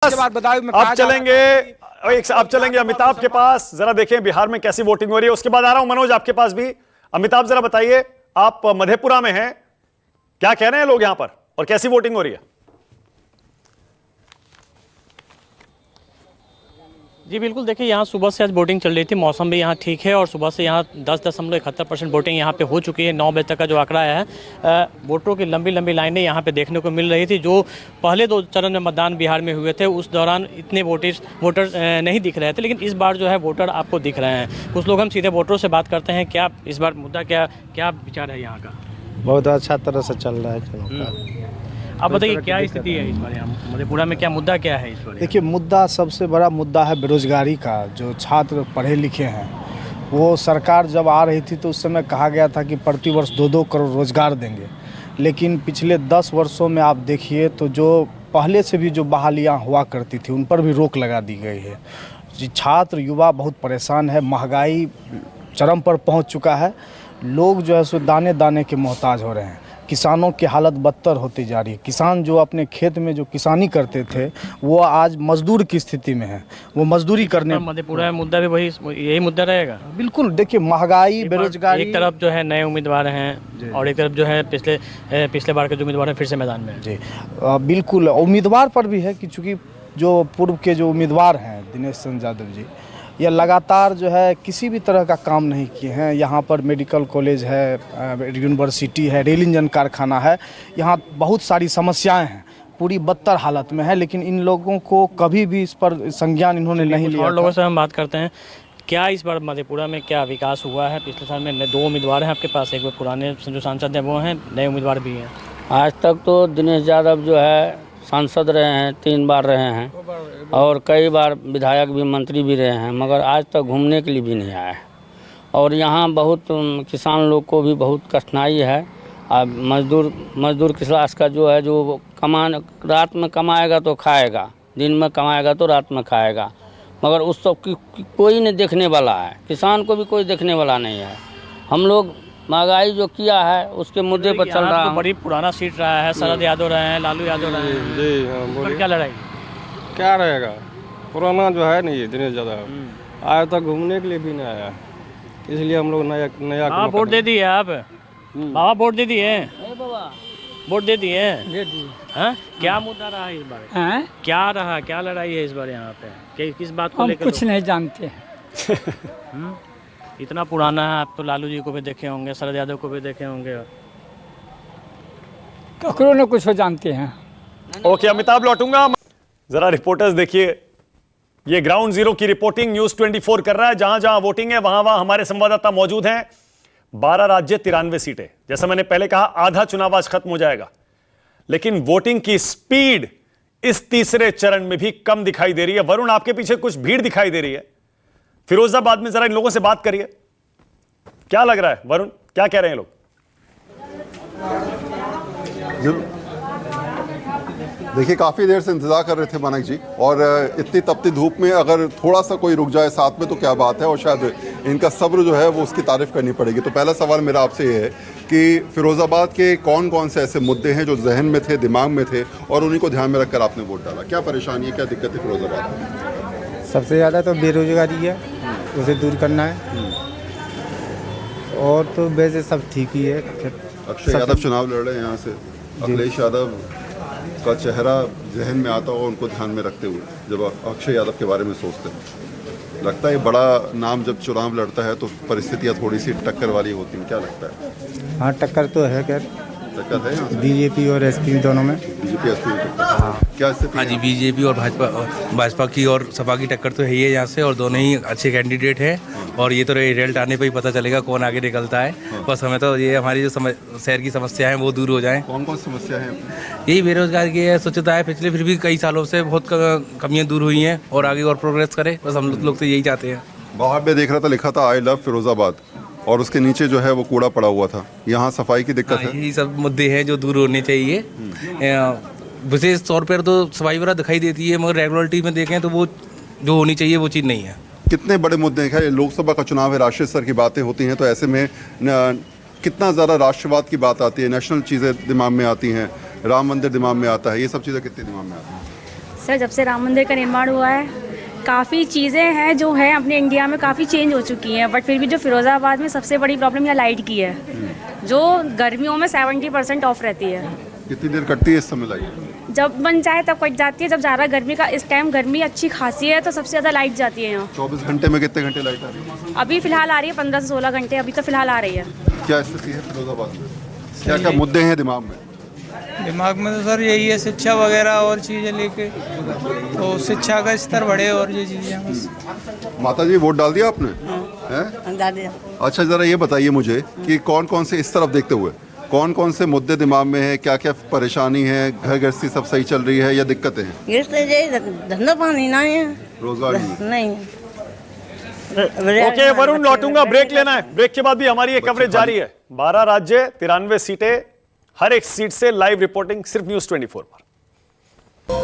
अब चलेंगे अमिताभ के पास। जरा देखें बिहार में कैसी वोटिंग हो रही है। उसके बाद आ रहा हूं मनोज आपके पास भी। अमिताभ जरा बताइए, आप मधेपुरा में हैं, क्या कह रहे हैं लोग यहां पर और कैसी वोटिंग हो रही है? जी बिल्कुल, देखिए यहाँ सुबह से आज वोटिंग चल रही थी, मौसम भी यहाँ ठीक है और सुबह से यहाँ 10.71% वोटिंग यहाँ पे हो चुकी है। 9 बजे तक का जो आंकड़ा है, वोटरों की लंबी लंबी लाइनें यहाँ पे देखने को मिल रही थी। जो पहले 2 चरण में मतदान बिहार में हुए थे उस दौरान इतने वोटर नहीं दिख रहे थे, लेकिन इस बार जो है वोटर आपको दिख रहे हैं। कुछ लोग हम सीधे वोटरों से बात करते हैं, क्या इस बार मुद्दा क्या विचार है यहाँ का? बहुत अच्छा तरह से चल रहा है। आप बताइए क्या स्थिति है इस बार यहाँ मधेपुरा में, क्या मुद्दा क्या है इस बार? देखिए, मुद्दा सबसे बड़ा मुद्दा है बेरोजगारी का। जो छात्र पढ़े लिखे हैं, वो सरकार जब आ रही थी तो उस समय कहा गया था कि प्रतिवर्ष 2-2 करोड़ रोजगार देंगे, लेकिन पिछले 10 वर्षों में आप देखिए तो जो पहले से भी जो बहालियाँ हुआ करती थी उन पर भी रोक लगा दी गई है। छात्र युवा बहुत परेशान है, महंगाई चरम पर पहुँच चुका है। लोग जो है सो दाने दाने के मोहताज हो रहे हैं। किसानों की हालत बदतर होती जा रही है। किसान जो अपने खेत में जो किसानी करते थे वो आज मजदूर की स्थिति में है। वो मजदूरी करने, मधेपुरा मुद्दा भी यही मुद्दा रहेगा। बिल्कुल, देखिए महंगाई, बेरोजगारी। एक तरफ जो है नए उम्मीदवार हैं और एक तरफ जो है पिछले बार के जो उम्मीदवार हैं फिर से मैदान में। जी बिल्कुल, उम्मीदवार पर भी है कि चूँकि जो पूर्व के जो उम्मीदवार हैं दिनेश चंद्र यादव जी, ये लगातार जो है किसी भी तरह का काम नहीं किए हैं। यहाँ पर मेडिकल कॉलेज है, यूनिवर्सिटी है, रेल इंजन कारखाना है, यहाँ बहुत सारी समस्याएं हैं, पूरी बदतर हालत में है, लेकिन इन लोगों को कभी भी इस पर संज्ञान इन्होंने नहीं लिया। और लोगों से हम बात करते हैं, क्या इस बार मधेपुरा में क्या विकास हुआ है? पिछले साल में 2 उम्मीदवार हैं आपके पास, एक वो पुराने जो सांसद हैं वो हैं, नए उम्मीदवार भी हैं। आज तक तो दिनेश यादव जो है सांसद रहे हैं, 3 बार रहे हैं और कई बार विधायक भी, मंत्री भी रहे हैं, मगर आज तक घूमने के लिए भी नहीं आए। और यहाँ बहुत किसान लोग को भी बहुत कठिनाई है। अब मजदूर की क्लास का जो है, जो रात में कमाएगा तो खाएगा, दिन में कमाएगा तो रात में खाएगा, मगर उस सब की कोई नहीं देखने वाला है। किसान को भी कोई देखने वाला नहीं है। हम लोग महंगाई जो किया है उसके मुद्दे पर चल रहा है। बड़ी पुराना सीट रहा है, शरद यादव रहे हैं, लालू यादव रहे हैं। जी हाँ, बोलिए। क्या लड़ाई क्या रहेगा? पुराना जो है नहीं दिनेश यादव आज तक घूमने के लिए भी नहीं आया, इसलिए हम लोग नया वोट दे दिए आप बाबा, वोट दे दिए, वोट दे दिए। क्या मुद्दा रहा है इस बार? क्या लड़ाई है इस बार यहाँ पे? किस बात को लेकर? कुछ नहीं जानते हैं। इतना पुराना है, आप तो लालू जी को भी देखे होंगे, शरद यादव को भी देखे होंगे। ककरों ने कुछ हो जानते हैं। ओके, अमिताभ लौटूंगा। जरा रिपोर्टर्स देखिए, ये ग्राउंड जीरो की रिपोर्टिंग न्यूज़ 24 कर रहा है। जहां जहां वोटिंग है वहां वहां हमारे संवाददाता मौजूद हैं। 12 राज्य 93 सीटें। जैसा मैंने पहले कहा, आधा चुनाव आज खत्म हो जाएगा, लेकिन वोटिंग की स्पीड इस तीसरे चरण में भी कम दिखाई दे रही है। वरुण, आपके पीछे कुछ भीड़ दिखाई दे रही है फिरोजाबाद में, जरा इन लोगों से बात करिए, क्या लग रहा है? वरुण, क्या कह रहे हैं लोग? देखिए, काफ़ी देर से इंतज़ार कर रहे थे मानक जी, और इतनी तपती धूप में अगर थोड़ा सा कोई रुक जाए साथ में तो क्या बात है, और शायद इनका सब्र जो है वो उसकी तारीफ़ करनी पड़ेगी। तो पहला सवाल मेरा आपसे ये है कि फिरोज़ाबाद के कौन कौन से ऐसे मुद्दे हैं जो जहन में थे, दिमाग में थे, और उन्हीं को ध्यान में रखकर आपने वोट डाला? क्या परेशानी है, क्या दिक्कत है फिरोज़ाबाद में? सबसे ज़्यादा तो बेरोजगारी है, उसे दूर करना है, और तो वैसे सब ठीक ही है। अक्षय यादव चुनाव लड़ रहे हैं यहाँ से, अखिलेश यादव का चेहरा जहन में आता हो उनको ध्यान में रखते हुए, जब अक्षय यादव के बारे में सोचते हैं, लगता है बड़ा नाम जब चुनाव लड़ता है तो परिस्थितियाँ थोड़ी सी टक्कर वाली होती हैं, क्या लगता है? हाँ, टक्कर तो है, खैर टक्कर है यहाँ बीजेपी और एसपी दोनों में। बीजेपी एसपी क्या स्थिति? हाँ जी, बीजेपी और भाजपा की और सपा की टक्कर तो है ही है यहाँ से, और दोनों ही अच्छे कैंडिडेट हैं, और ये तो रिजल्ट आने पे ही पता चलेगा कौन आगे निकलता है। बस हमें तो ये हमारी जो शहर की समस्या है वो दूर हो जाएं। कौन कौन समस्या है? यही बेरोजगारी की है, स्वच्छता है, पिछले फिर भी कई सालों से बहुत कमियाँ दूर हुई हैं, और आगे और प्रोग्रेस करे, बस हम लोग तो यही चाहते हैं। बाहर में देख रहा था, लिखा था आई लव फिरोजाबाद, और उसके नीचे जो है वो कूड़ा पड़ा हुआ था। यहाँ सफाई की दिक्कत है। यही सब मुद्दे हैं जो दूर होने चाहिए। विशेष तौर पर तो सफाई वगैरह दिखाई देती है, मगर रेगुलरिटी में देखें तो वो जो होनी चाहिए वो चीज़ नहीं है। कितने बड़े मुद्दे हैं? लोकसभा का चुनाव है, राष्ट्रीय स्तर की बातें होती हैं, तो ऐसे में कितना ज़्यादा राष्ट्रवाद की बात आती है, नेशनल चीज़ें दिमाग में आती हैं, राम मंदिर दिमाग में आता है, ये सब चीज़ें कितनी दिमाग में आती हैं? सर जब से राम मंदिर का निर्माण हुआ है काफ़ी चीज़ें हैं जो हैं अपने इंडिया में काफ़ी चेंज हो चुकी हैं, बट फिर भी जो फिरोज़ाबाद में सबसे बड़ी प्रॉब्लम यहाँ लाइट की है, जो गर्मियों में 70% ऑफ रहती है। कितनी देर कटती है इस समय लाइट? जब मन चाहे तब कट जाती है, जब ज़्यादा गर्मी का इस टाइम गर्मी अच्छी खासी है तो सबसे ज़्यादा लाइट जाती है यहाँ। 24 घंटे में कितने घंटे लाइट आ रही है? अभी फ़िलहाल आ रही है 15 से 16 घंटे, अभी तो फ़िलहाल आ रही है। क्या स्थिति है फिरोजाबाद में? क्या क्या मुद्दे हैं दिमाग में? दिमाग में तो सर यही है, शिक्षा वगैरह और चीज़ें लेके, तो शिक्षा का स्तर बढ़े और ये चीज़ें बस। माता जी वोट डाल दिया आपने? हैं? डाल दिया। अच्छा जरा ये बताइए मुझे कि कौन कौन से, इस तरफ देखते हुए कौन कौन से मुद्दे दिमाग में है, क्या क्या परेशानी है, घर गृहस्थी सब सही चल रही है या दिक्कतें हैं? ये धंधा पानी ना है, रोजगार नहीं? ओके वरुण, लौटूंगा, ब्रेक लेना है, ब्रेक के बाद भी हमारी ये कवरेज जारी है। 12 राज्य 93 सीटें, हर एक सीट से लाइव रिपोर्टिंग सिर्फ News 24 पर।